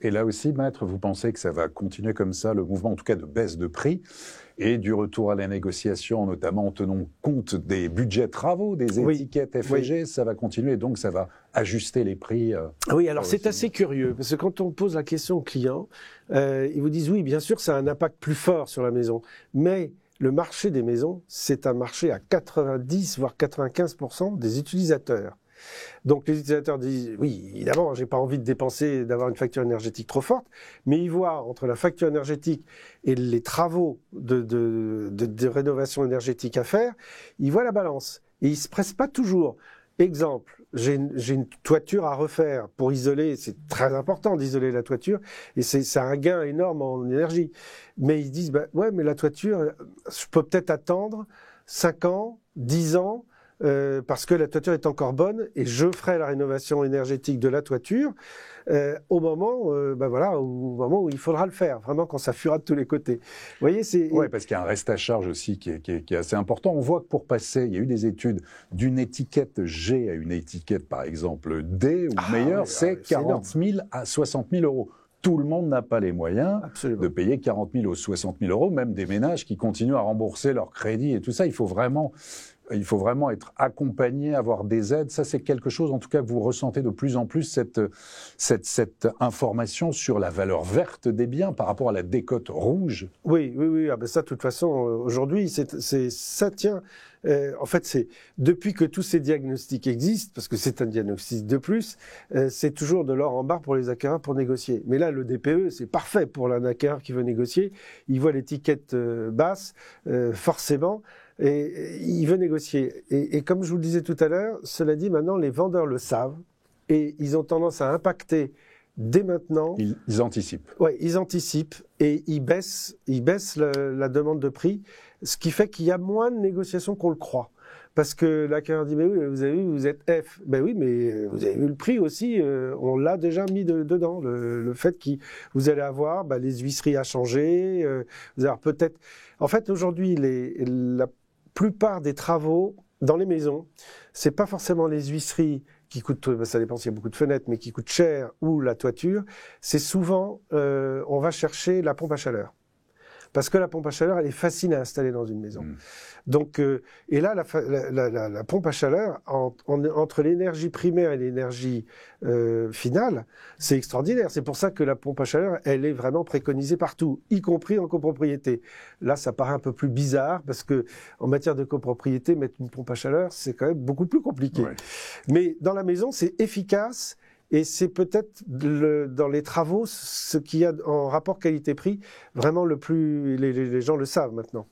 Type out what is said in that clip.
Et là aussi, maître, vous pensez que ça va continuer comme ça, le mouvement en tout cas de baisse de prix et du retour à la négociation, notamment en tenant compte des budgets travaux, des étiquettes FG, ça va continuer, donc ça va ajuster les prix. Oui, alors c'est assez curieux, parce que quand on pose la question aux clients, ils vous disent oui, bien sûr, ça a un impact plus fort sur la maison, mais le marché des maisons, c'est un marché à 90 voire 95% des utilisateurs. Donc les utilisateurs disent oui, évidemment, j'ai pas envie de dépenser, d'avoir une facture énergétique trop forte, mais ils voient entre la facture énergétique et les travaux de rénovation énergétique à faire, ils voient la balance et ils se pressent pas toujours. Exemple, j'ai une toiture à refaire pour isoler, c'est très important d'isoler la toiture et c'est un gain énorme en énergie. Mais ils disent ouais, mais la toiture, je peux peut-être attendre 5 ans, 10 ans. Parce que la toiture est encore bonne et je ferai la rénovation énergétique de la toiture au moment où il faudra le faire, vraiment quand ça fuira de tous les côtés. Vous voyez, Oui, parce qu'il y a un reste à charge aussi qui est assez important. On voit que pour passer, il y a eu des études d'une étiquette G à une étiquette, par exemple, D ou meilleure, c'est 40 000 à 60 000 euros. Tout le monde n'a pas les moyens de payer 40 000 ou 60 000 euros, même des ménages qui continuent à rembourser leur crédit et tout ça. Il faut vraiment être accompagné, avoir des aides. Ça, c'est quelque chose, en tout cas, que vous ressentez de plus en plus, cette information sur la valeur verte des biens par rapport à la décote rouge. Oui. Ah ben ça, de toute façon, aujourd'hui, ça tient. En fait, c'est depuis que tous ces diagnostics existent, parce que c'est un diagnostic de plus, c'est toujours de l'or en barre pour les acquéreurs pour négocier. Mais là, le DPE, c'est parfait pour un acquéreur qui veut négocier. Il voit l'étiquette basse, forcément. Et il veut négocier. Et comme je vous le disais tout à l'heure, cela dit, maintenant, les vendeurs le savent et ils ont tendance à impacter dès maintenant. Ils anticipent. Oui, ils anticipent et ils baissent la demande de prix, ce qui fait qu'il y a moins de négociations qu'on le croit. Parce que l'acquéreur dit, mais oui, vous avez vu, vous êtes F. Ben oui, mais vous avez vu le prix aussi, on l'a déjà mis dedans. Le fait que vous allez avoir les huisseries à changer, vous allez avoir peut-être... En fait, aujourd'hui, la plupart des travaux dans les maisons, c'est pas forcément les huisseries qui coûtent, ça dépend s'il y a beaucoup de fenêtres, mais qui coûtent cher, ou la toiture. C'est souvent, on va chercher la pompe à chaleur. Parce que la pompe à chaleur, elle est facile à installer dans une maison. Donc, et là, la pompe à chaleur, entre l'énergie primaire et l'énergie finale, c'est extraordinaire. C'est pour ça que la pompe à chaleur, elle est vraiment préconisée partout, y compris en copropriété. Là, ça paraît un peu plus bizarre, parce que en matière de copropriété, mettre une pompe à chaleur, c'est quand même beaucoup plus compliqué. Ouais. Mais dans la maison, c'est efficace. Et c'est peut-être dans les travaux ce qu'il y a en rapport qualité-prix vraiment le plus... Les gens le savent maintenant.